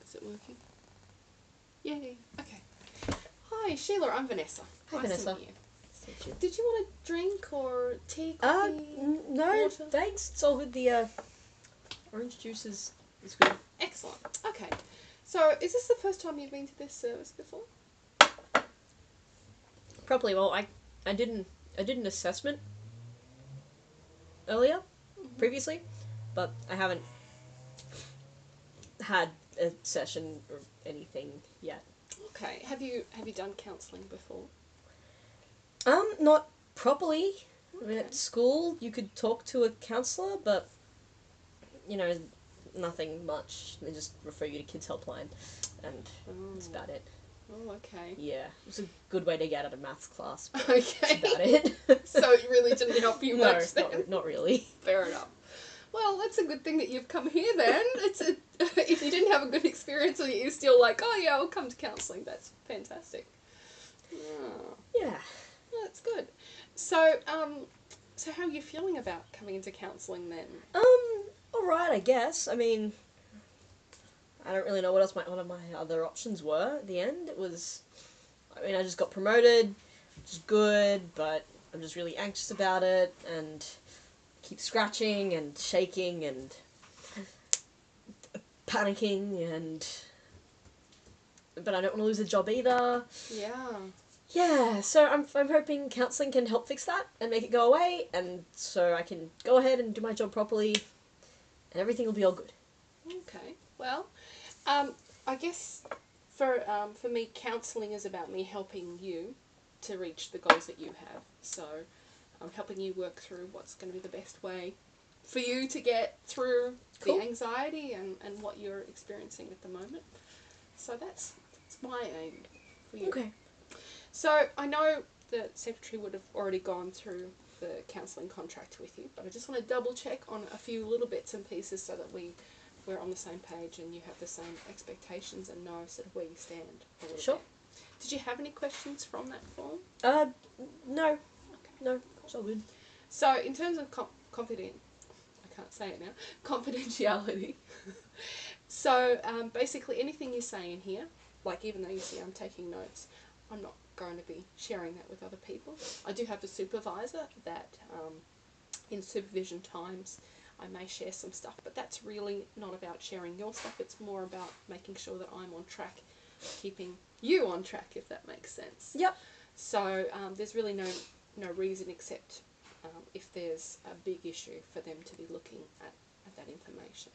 Is it working? Yay. Okay. Hi, Sheila. I'm Vanessa. Hi, nice Vanessa. To meet you. Did you want a drink or tea, coffee? No, water? thanks. It's all good. The orange juice is good. Excellent. Okay. So, is this the first time you've been to this service before? Probably. Well, I did an assessment earlier, previously, but I haven't had a session or anything yet. Okay. Have you done counselling before? Not properly. Okay. I mean, at school you could talk to a counsellor, but nothing much. They just refer you to Kids Helpline, and that's about it. Oh, okay. Yeah, it was a good way to get out of maths class. But Okay. that's about it. So it really didn't help you much then? Not really. Fair enough. Well, that's a good thing that you've come here then. If you didn't have a good experience and you're still like, oh yeah, I'll come to counselling, that's fantastic. Oh. Yeah. Well, that's good. So, so how are you feeling about coming into counselling then? Alright, I guess. I mean, I don't really know what else one of my other options were at the end. I just got promoted, which is good, but I'm just really anxious about it, and keep scratching and shaking and panicking, but I don't want to lose the job either. Yeah. Yeah, so I'm hoping counselling can help fix that and make it go away, and so I can go ahead and do my job properly, and everything will be all good. Okay. Well, I guess for me, counselling is about me helping you to reach the goals that you have. So I'm helping you work through what's going to be the best way for you to get through the anxiety and what you're experiencing at the moment. So that's my aim for you. Okay. So I know the secretary would have already gone through the counselling contract with you, but I just want to double check on a few little bits and pieces so that we're on the same page and you have the same expectations and know sort of where you stand a little Sure. bit. Did you have any questions from that form? No. Okay. No, it's all good. So in terms of confidentiality, so basically anything you say in here, like even though you see I'm taking notes, I'm not going to be sharing that with other people. I do have a supervisor that in supervision times I may share some stuff, but that's really not about sharing your stuff, it's more about making sure that I'm on track, keeping you on track, if that makes sense. Yep. So there's really no reason except if there's a big issue for them to be looking at that information.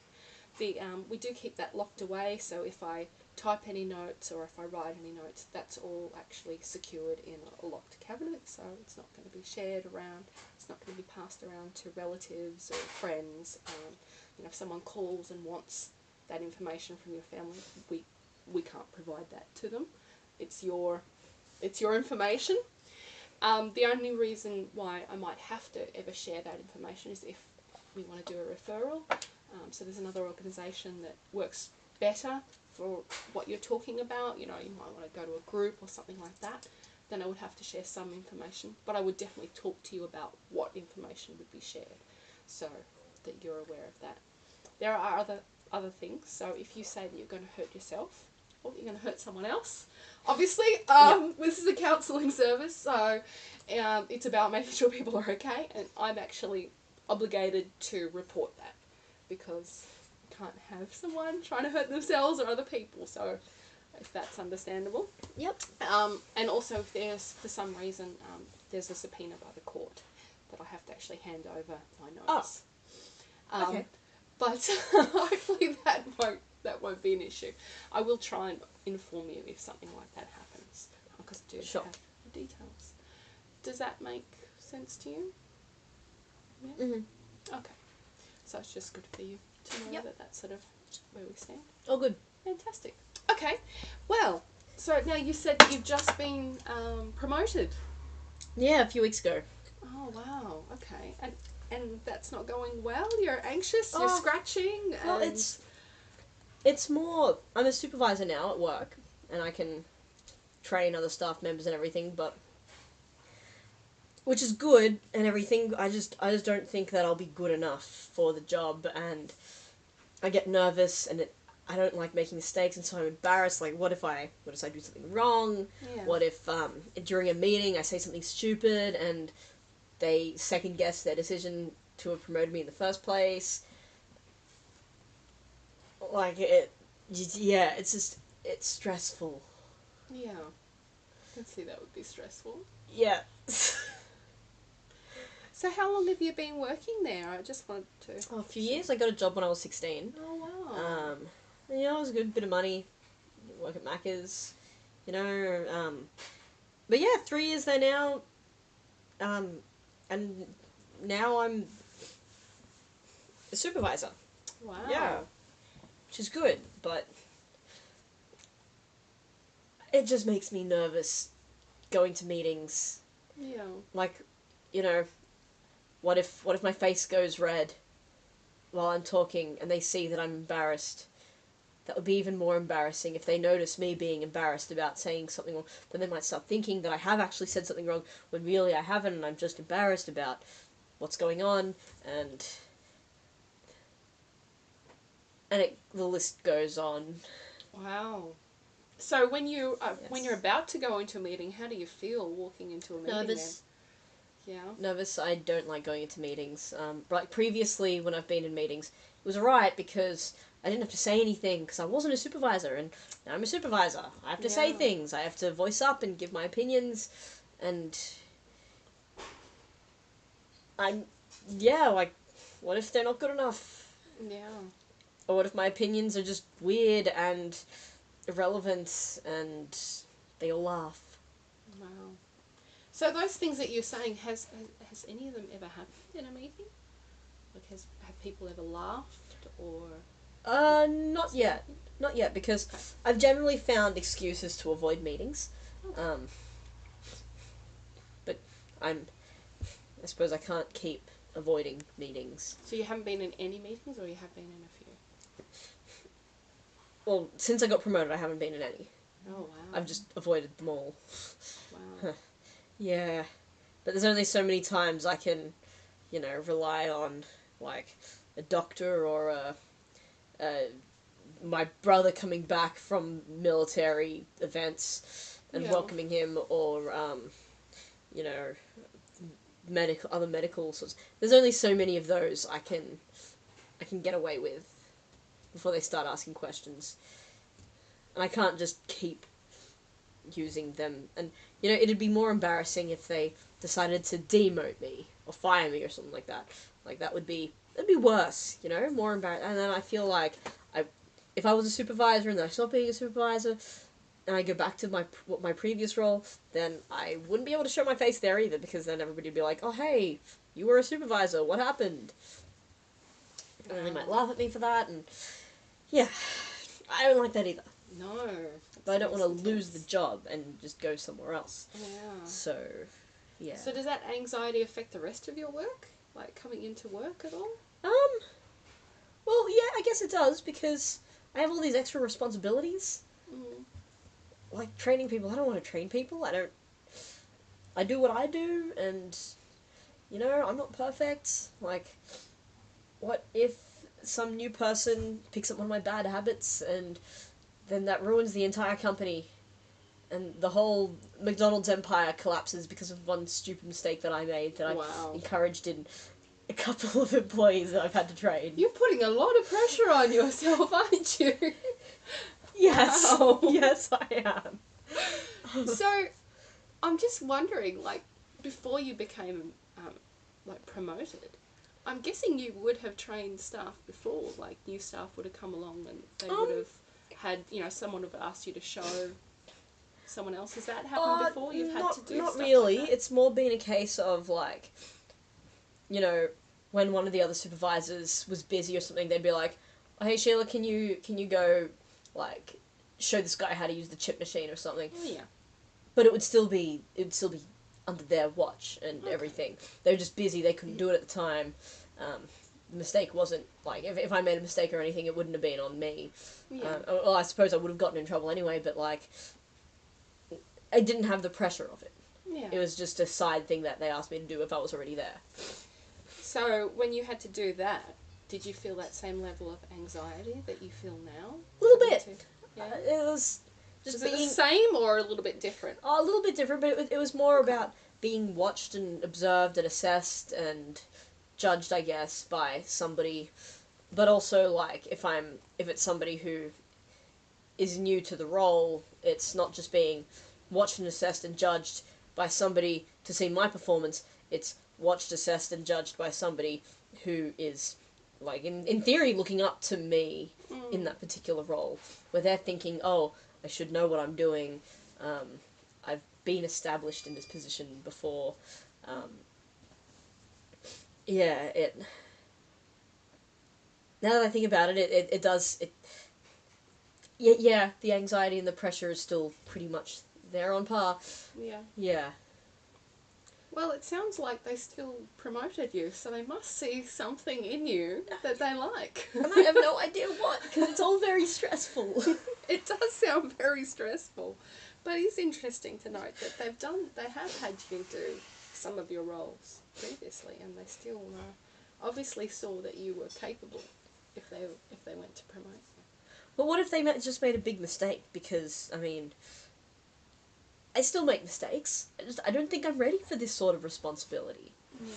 We do keep that locked away, so if I type any notes or if I write any notes, that's all actually secured in a locked cabinet, so it's not going to be shared around, it's not going to be passed around to relatives or friends. If someone calls and wants that information from your family, we can't provide that to them. It's your information. The only reason why I might have to ever share that information is if we want to do a referral. So there's another organisation that works better for what you're talking about. You might want to go to a group or something like that. Then I would have to share some information, but I would definitely talk to you about what information would be shared, so that you're aware of that. There are other things. So if you say that you're going to hurt yourself or you're going to hurt someone else, obviously, this is a counselling service, so it's about making sure people are okay, and I'm actually obligated to report that, because you can't have someone trying to hurt themselves or other people, so if that's understandable. Yep. And also if there's, for some reason, there's a subpoena by the court that I have to actually hand over my notes. Oh. Okay. But hopefully that won't be an issue. I will try and inform you if something like that happens, because I do have the details. Does that make sense to you? Yeah? Mhm. Okay. So it's just good for you to know that that's sort of where we stand. All good. Fantastic. Okay. Well, so now you said that you've just been promoted. Yeah, a few weeks ago. Oh, wow. Okay. And that's not going well? You're anxious? You're scratching? Well, it's more... I'm a supervisor now at work, and I can train other staff members and everything, but... Which is good and everything, I just don't think that I'll be good enough for the job, and I get nervous, and I don't like making mistakes, and so I'm embarrassed. Like, what if I do something wrong? Yeah. What if during a meeting I say something stupid and they second guess their decision to have promoted me in the first place? Like, yeah, it's stressful. Yeah. I can see that would be stressful. Yeah. So how long have you been working there? I just wanted to... A few years. I got a job when I was 16. Oh, wow. Yeah, it was a good bit of money. Work at Macca's, you know. But yeah, 3 years there now. And now I'm a supervisor. Wow. Yeah. Which is good, but it just makes me nervous going to meetings. Yeah. Like, you know, what if my face goes red while I'm talking and they see that I'm embarrassed? That would be even more embarrassing if they notice me being embarrassed about saying something wrong. Then they might start thinking that I have actually said something wrong when really I haven't, and I'm just embarrassed about what's going on, and the list goes on. Wow. So when you Yes. when you're about to go into a meeting, how do you feel walking into a meeting? Nervous. Then? Yeah. Nervous. I don't like going into meetings. Like previously, when I've been in meetings, it was alright because I didn't have to say anything because I wasn't a supervisor, and now I'm a supervisor. I have to say Yeah. things. I have to voice up and give my opinions, and like, what if they're not good enough? Yeah. Or what if my opinions are just weird and irrelevant and they all laugh? Wow. So those things that you're saying, has any of them ever happened in a meeting? Like, have people ever laughed or? Not yet. Not yet, because Okay. I've generally found excuses to avoid meetings. Okay. But I suppose I can't keep avoiding meetings. So you haven't been in any meetings, or you have been in a few? Well, since I got promoted, I haven't been in any. Oh, wow. I've just avoided them all. Wow. Yeah. But there's only so many times I can, rely on, like, a doctor or my brother coming back from military events and Yeah. welcoming him, or, you know, other medical sorts. There's only so many of those I can get away with before they start asking questions. And I can't just keep using them. And, it'd be more embarrassing if they decided to demote me or fire me or something like that. Like, that'd be worse, more embarrassing. And then I feel like if I was a supervisor and then I stopped being a supervisor and I go back to my previous role, then I wouldn't be able to show my face there either, because then everybody would be like, oh, hey, you were a supervisor, what happened? And then they might laugh at me for that, and yeah, I don't like that either. No. But I don't want to lose the job and just go somewhere else. Yeah. So, yeah. So does that anxiety affect the rest of your work? Like coming into work at all? Well, yeah, I guess it does, because I have all these extra responsibilities. Mm. Like training people. I don't want to train people. I do what I do, and, I'm not perfect. Like, what if some new person picks up one of my bad habits, and then that ruins the entire company, and the whole McDonald's empire collapses because of one stupid mistake that I made that Wow. I encouraged in a couple of employees that I've had to train. You're putting a lot of pressure on yourself, aren't you? Yes. Wow. Yes, I am. So, I'm just wondering, like, before you became, promoted, I'm guessing you would have trained staff before, like, new staff would have come along and they would have had, someone would have asked you to show someone else. Has that happened before? You've had to do not stuff really. like that? It's more been a case of, like, when one of the other supervisors was busy or something, they'd be like, oh, hey, Sheila, can you go, like, show this guy how to use the chip machine or something? Oh, yeah. But it would still be under their watch and everything. They were just busy, they couldn't do it at the time. The mistake wasn't, like, if I made a mistake or anything, it wouldn't have been on me. Yeah. Well, I suppose I would have gotten in trouble anyway, but, like, I didn't have the pressure of it. Yeah. It was just a side thing that they asked me to do if I was already there. So, when you had to do that, did you feel that same level of anxiety that you feel now? Yeah. It was just Was it being the same or a little bit different? a little bit different, but it was more about being watched and observed and assessed and judged, I guess, by somebody. But also, like, if it's somebody who is new to the role, it's not just being watched and assessed and judged by somebody to see my performance. It's watched, assessed, and judged by somebody who is, like, in theory, looking up to me in that particular role, where they're thinking, oh, I should know what I'm doing. I've been established in this position before. Yeah, it. Now that I think about it, it does. Yeah, the anxiety and the pressure is still pretty much there on par. Yeah. Yeah. Well, it sounds like they still promoted you, so they must see something in you that they like. And I have no idea what, because it's all very stressful. It does sound very stressful, but it's interesting to note that they have had you do some of your roles previously, and they still obviously saw that you were capable if they went to promote you. But what if they just made a big mistake? Because, I mean, I still make mistakes. I don't think I'm ready for this sort of responsibility. Yeah.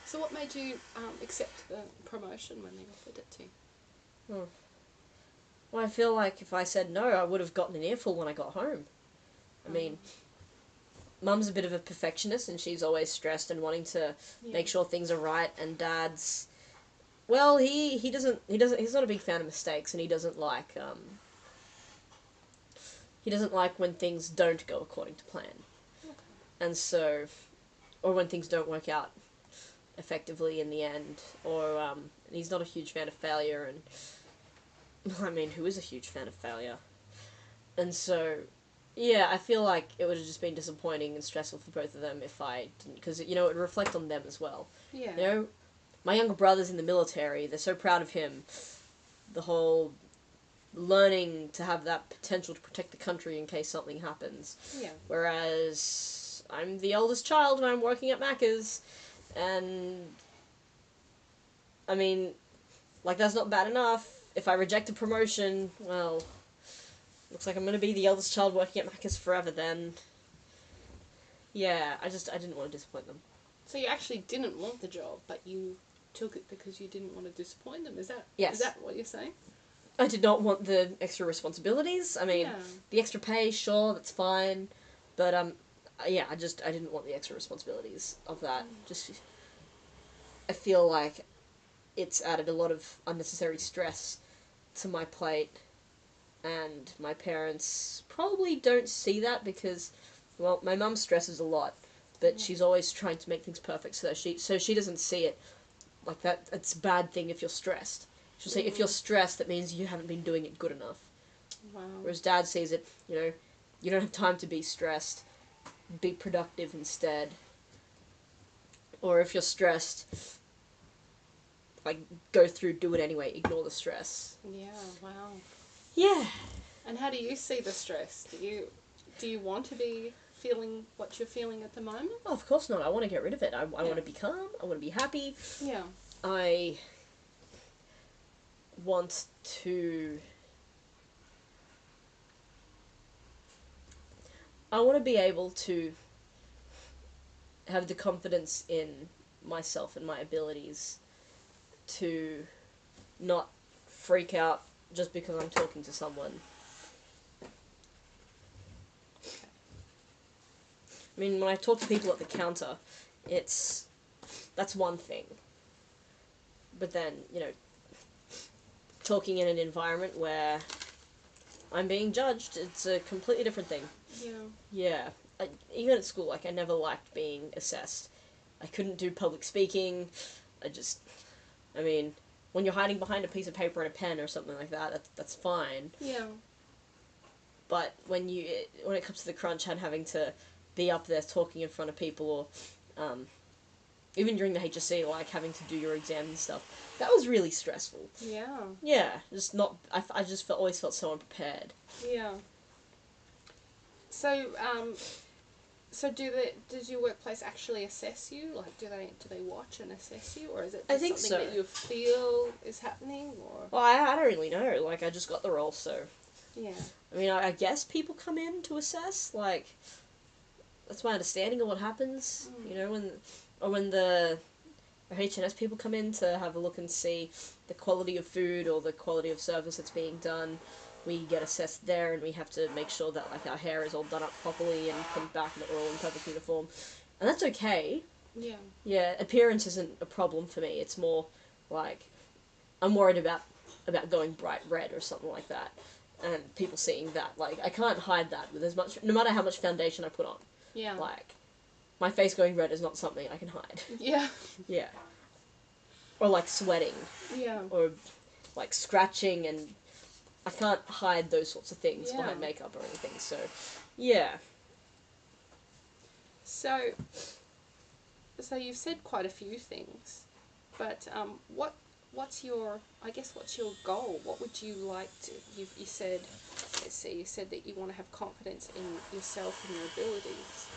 So what made you accept the promotion when they offered it to you? Well, I feel like if I said no, I would have gotten an earful when I got home. I mean, Mum's a bit of a perfectionist, and she's always stressed and wanting to make sure things are right, and Dad's, well, he's not a big fan of mistakes, and he doesn't like when things don't go according to plan. Okay. And so, or when things don't work out effectively in the end, or and he's not a huge fan of failure, and I mean, who is a huge fan of failure? And so, yeah, I feel like it would have just been disappointing and stressful for both of them if I didn't, because, it would reflect on them as well. Yeah. My younger brother's in the military, they're so proud of him. The whole learning to have that potential to protect the country in case something happens. Yeah. Whereas I'm the eldest child and I'm working at Macca's, and I mean, like, that's not bad enough. If I reject a promotion, well, looks like I'm going to be the eldest child working at Macca's forever then. Yeah, I didn't want to disappoint them. So you actually didn't want the job, but you took it because you didn't want to disappoint them. Is Yes. that what you're saying? I did not want the extra responsibilities. I mean, Yeah. the extra pay, sure, that's fine. But, yeah, I didn't want the extra responsibilities of that. Just, I feel like it's added a lot of unnecessary stress to my plate. And my parents probably don't see that because, well, my mum stresses a lot. But she's always trying to make things perfect, so she doesn't see it like that. It's a bad thing if you're stressed. She'll say, if you're stressed, that means you haven't been doing it good enough. Wow. Whereas Dad sees it, you don't have time to be stressed. Be productive instead. Or if you're stressed, like, go through, do it anyway, ignore the stress. Yeah, wow. Yeah. And how do you see the stress? Do you want to be feeling what you're feeling at the moment? Oh, of course not. I want to get rid of it. I want to be calm. I want to be happy. Yeah. I want to... I want to be able to have the confidence in myself and my abilities to not freak out just because I'm talking to someone. I mean, when I talk to people at the counter, that's one thing. But then, talking in an environment where I'm being judged, it's a completely different thing. Yeah. Yeah. Even at school, I never liked being assessed. I couldn't do public speaking. I mean, when you're hiding behind a piece of paper and a pen or something like that, that's fine. Yeah. But when it comes to the crunch and having to be up there talking in front of people, or even during the HSC, like having to do your exams and stuff, that was really stressful. Yeah. Yeah, I just always felt so unprepared. Yeah. So, So does your workplace actually assess you? Like, do they watch and assess you, or is it I just think something so. that you feel is happening, or? Well, I don't really know. Like, I just got the role, so. Yeah. I mean, I guess people come in to assess. Like, that's my understanding of what happens. Mm. You know, when the H&S people come in to have a look and see the quality of food or the quality of service that's being done, we get assessed there, and we have to make sure that like our hair is all done up properly and put back and that we're all in perfect uniform, and that's okay. Yeah. Yeah, appearance isn't a problem for me. It's more like I'm worried about going bright red or something like that, and people seeing that. Like, I can't hide that with as much, no matter how much foundation I put on. Yeah. Like, my face going red is not something I can hide. Yeah. Yeah. Or like sweating, Yeah. or like scratching, and I can't hide those sorts of things Yeah. behind makeup or anything. So, yeah. So you've said quite a few things, but what's your goal? What would you like to? You said, let's see, you said that you want to have confidence in yourself and your abilities.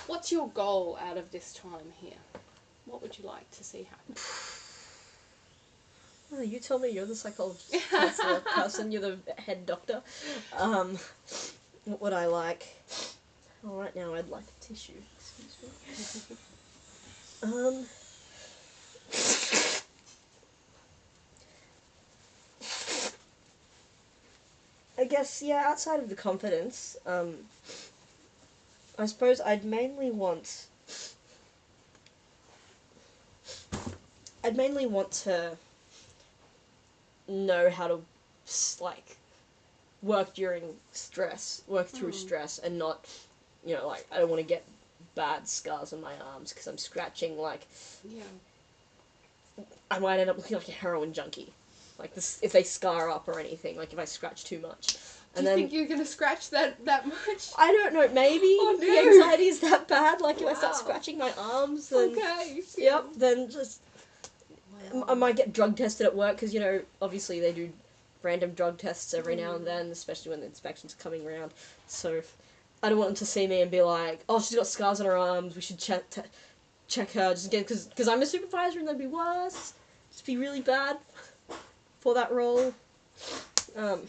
What's your goal out of this time here? What would you like to see happen? Oh, you tell me. You're the psychologist, counselor person. You're the head doctor. What would I like? Oh, right now I'd like a tissue. Excuse me. I guess, yeah, outside of the confidence, I suppose I'd mainly want to know how to, like, work through stress, and not, like, I don't want to get bad scars on my arms because I'm scratching, like, Yeah. I might end up looking like a heroin junkie. Like, this, if they scar up or anything, like, if I scratch too much. Do you think you're going to scratch that much? I don't know, maybe Oh, no. the anxiety is that bad, like, if I start Wow. scratching my arms, then... Okay. Yep, then just... Wow. I might get drug tested at work, because, obviously they do random drug tests every now and then, especially when the inspections are coming around. So, I don't want them to see me and be like, oh, she's got scars on her arms, we should check her, just again, because I'm a supervisor and that'd be worse. Just be really bad for that role. But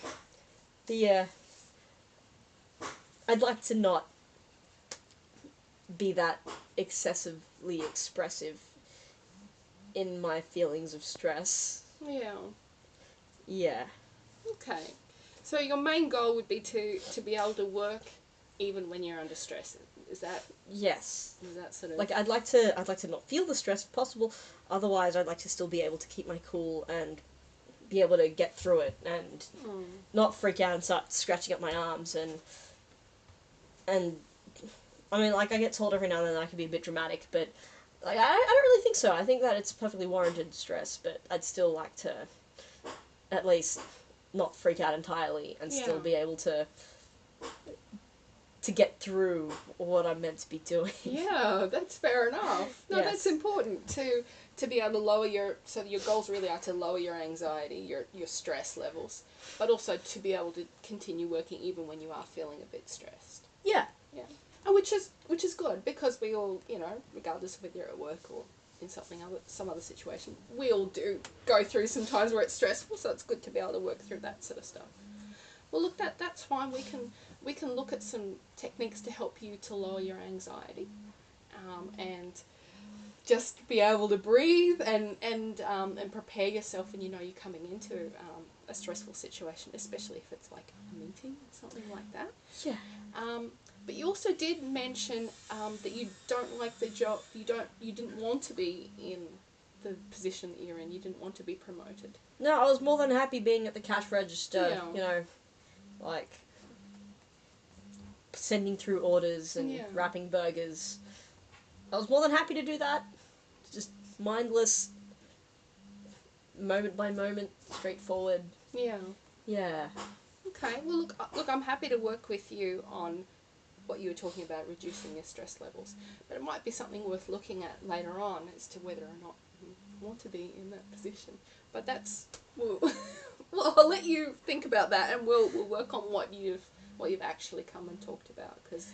yeah, I'd like to not be that excessively expressive in my feelings of stress. Yeah. Yeah. Okay. So your main goal would be to be able to work even when you're under stress. Is that Yes. sort of Like, I'd like to not feel the stress if possible. Otherwise, I'd like to still be able to keep my cool and be able to get through it and not freak out and start scratching up my arms and I mean, like, I get told every now and then I can be a bit dramatic, but like, I don't really think so. I think that it's perfectly warranted stress, but I'd still like to at least not freak out entirely and still be able to get through what I'm meant to be doing. Yeah, that's fair enough. No, Yes. that's important to be able to lower so your goals really are to lower your anxiety, your stress levels, but also to be able to continue working even when you are feeling a bit stressed. Yeah. Yeah. And which is good, because we all, regardless of whether you're at work or in some other situation, we all do go through some times where it's stressful, so it's good to be able to work through that sort of stuff. Well, look, that's fine. We can look at some techniques to help you to lower your anxiety, and just be able to breathe and prepare yourself when you're coming into a stressful situation, especially if it's like a meeting or something like that. Yeah. But you also did mention that you don't like the job. You didn't want to be in the position that you're in. You didn't want to be promoted. No, I was more than happy being at the cash register, Yeah. Like, sending through orders and wrapping burgers. I was more than happy to do that. Just mindless, moment by moment, straightforward. Yeah. Yeah. Okay. Well, look, I'm happy to work with you on what you were talking about, reducing your stress levels. But it might be something worth looking at later on as to whether or not you want to be in that position. But well, I'll let you think about that, and we'll work on what you've actually come and talked about, because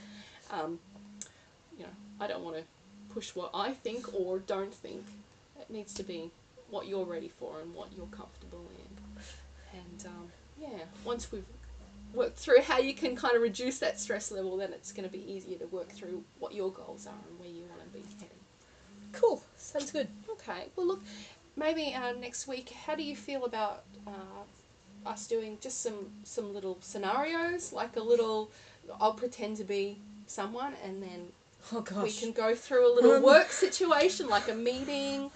you know, I don't want to push what I think or don't think. It needs to be what you're ready for and what you're comfortable in. And yeah, once we've worked through how you can kind of reduce that stress level, then it's going to be easier to work through what your goals are and where you want to be heading. Cool. Sounds good. Okay, well look, maybe next week, how do you feel about us doing just some little scenarios, like a little, I'll pretend to be someone, and then Oh gosh. we can go through a little work situation, like a meeting,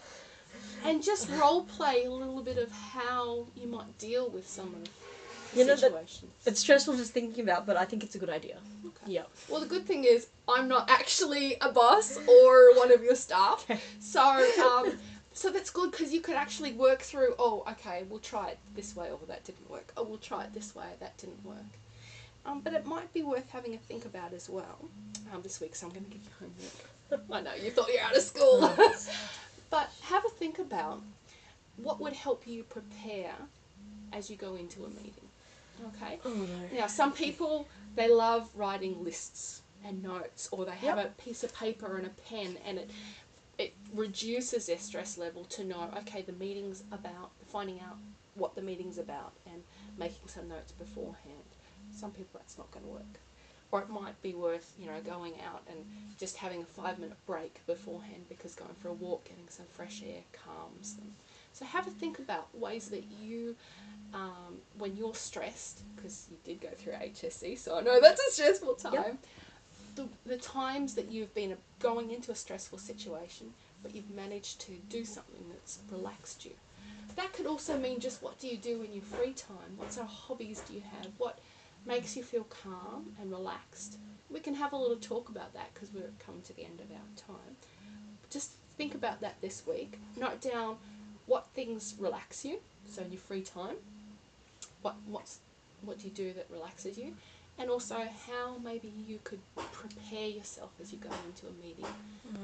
and just role play a little bit of how you might deal with some of the situations. It's stressful just thinking about, but I think it's a good idea. Okay. Yeah. Well, the good thing is I'm not actually a boss or one of your staff, Okay. so that's good because you could actually work through. Oh, okay, we'll try it this way, or that didn't work. Oh, we'll try it this way, that didn't work. But it might be worth having a think about as well this week. So I'm going to give you homework. I know you thought you're out of school, but have a think about what would help you prepare as you go into a meeting. Okay. Oh no. Now, some people, they love writing lists and notes, or they have a piece of paper and a pen, and it reduces their stress level to know, okay, the meeting's about, finding out what the meeting's about and making some notes beforehand. Some people that's not going to work. Or it might be worth, you know, going out and just having a 5-minute break beforehand, because going for a walk, getting some fresh air calms them. So have a think about ways that you, when you're stressed, because you did go through HSC, so I know that's a stressful time, the times that you've been going into a stressful situation, but you've managed to do something that's relaxed you. That could also mean just what do you do in your free time? What sort of hobbies do you have? What makes you feel calm and relaxed? We can have a little talk about that because we're coming to the end of our time. Just think about that this week. Note down what things relax you, so in your free time. What do you do that relaxes you? And also how maybe you could prepare yourself as you go into a meeting.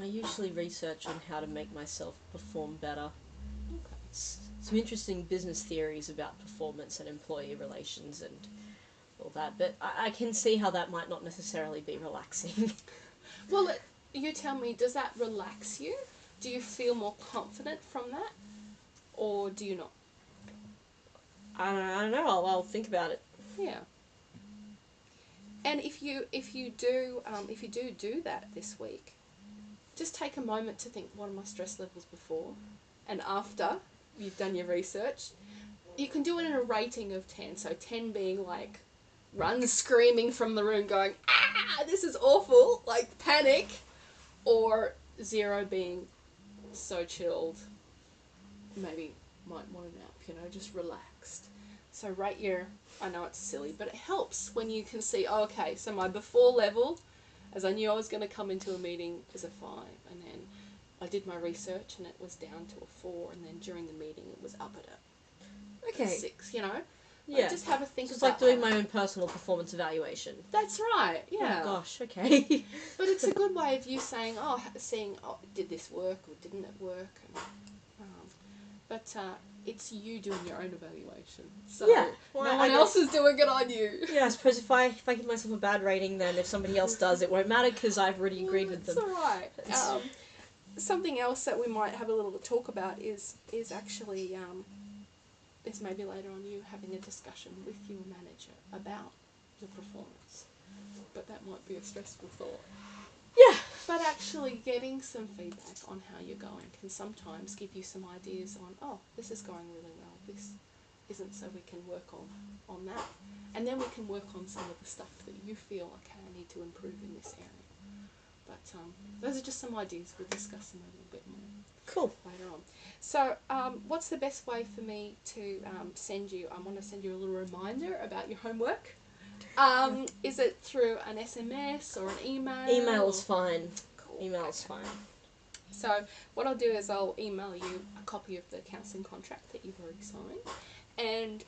I usually research on how to make myself perform better. Okay. Some interesting business theories about performance and employee relations and all that, but I can see how that might not necessarily be relaxing. Well, you tell me, does that relax you? Do you feel more confident from that? Or do you not? I don't know. I'll think about it. Yeah. And if you do that this week, just take a moment to think, what are my stress levels before and after you've done your research. You can do it in a rating of 10. So 10 being like run screaming from the room going, ah, this is awful, like panic, or 0 being so chilled, maybe might want a nap, you know, just relaxed. So rate your, I know it's silly, but it helps when you can see, oh, okay, so my before level, as I knew I was going to come into a meeting, is a 5, and then I did my research and it was down to a 4, and then during the meeting it was up at a 6, you know? Yeah. Like, just have a think It's about like doing that. my own personal performance evaluation. That's right, yeah. Oh gosh, okay. But it's a good way of you saying, seeing, did this work or didn't it work? And, but it's you doing your own evaluation. So Yeah, well, no one else is doing it on you. Yeah, I suppose if I give myself a bad rating, then if somebody else does, it won't matter because I've already agreed with them. It's alright. Something else that we might have a little talk about is actually is maybe later on you having a discussion with your manager about your performance. But that might be a stressful thought. Yeah. But actually getting some feedback on how you're going can sometimes give you some ideas on, oh, this is going really well, this isn't, so we can work on that. And then we can work on some of the stuff that you feel, okay, I need to improve in this area. But those are just some ideas. We'll discuss them a little bit more. Cool. Later on. So what's the best way for me to send you? I want to send you a little reminder about your homework. Is it through an SMS or an email? Email's fine. Cool. Email's fine. So what I'll do is I'll email you a copy of the counselling contract that you've already signed, and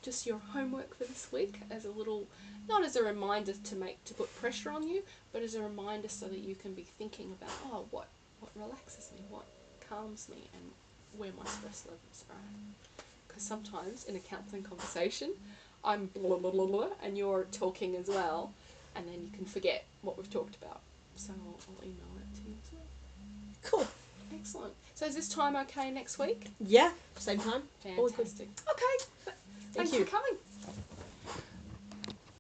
just your homework for this week as a little, not as a reminder to put pressure on you, but as a reminder so that you can be thinking about, what relaxes me, what calms me, and where my stress levels are at. Because sometimes in a counselling conversation, I'm blah, blah, blah, blah, and you're talking as well, and then you can forget what we've talked about. So I'll email that to you as well. Cool. Excellent. So is this time okay next week? Yeah, same time. All good. Fantastic. Okay. Thanks you. for coming.